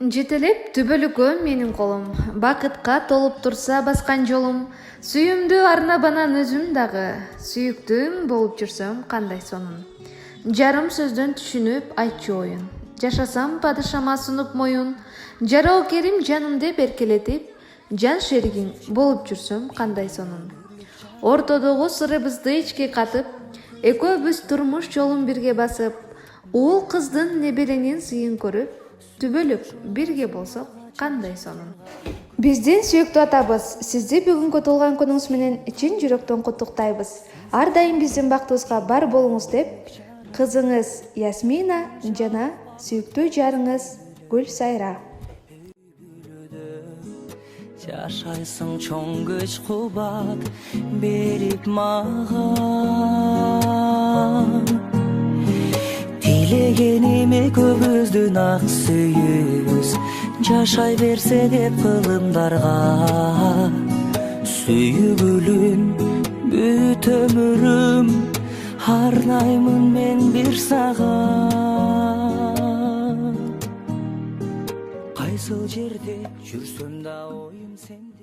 Жетелеп түбөлүккө менин колум, бакытка толуп турса баскан жолум, сүйүмдүү арнабанан өзүм дагы, сүйүктүүң болуп жүрсөм кандай сонун. Жарым сөздөн түшүнүп айтчу оюн, жашасам падышама сунуп моюн, жароо керим жанымды беркелетип, жан шеригиң болуп жүрсөм кандай сонун. Ортодогу сырыбызды ичке катып, экөөбүз турмуш жолун бирге басып, уул кыздын неберенин сыйын көрүп, түбөлүк бирге болсок кандай сонун. Биздин сүйүктүү атабыз, сизди бүгүнкү туулган күнүңүз менен чын жүрөктөн куттуктайбыз. Ар дайым биздин бактыбызга бар болуңуз деп, кызыңыз Ясмина жана сүйүктүү жарыңыз Гүлсайра. Жашайсың чоң күч кубат берип мага, тилегениме көбүздүн ак сүйүүбүз жашай берсе деп кылымдарга, сүйүгүлүн бүт өмүрүм арнаймын мен бир сага. Кайсыл жерде жүрсөм да оюм сенде.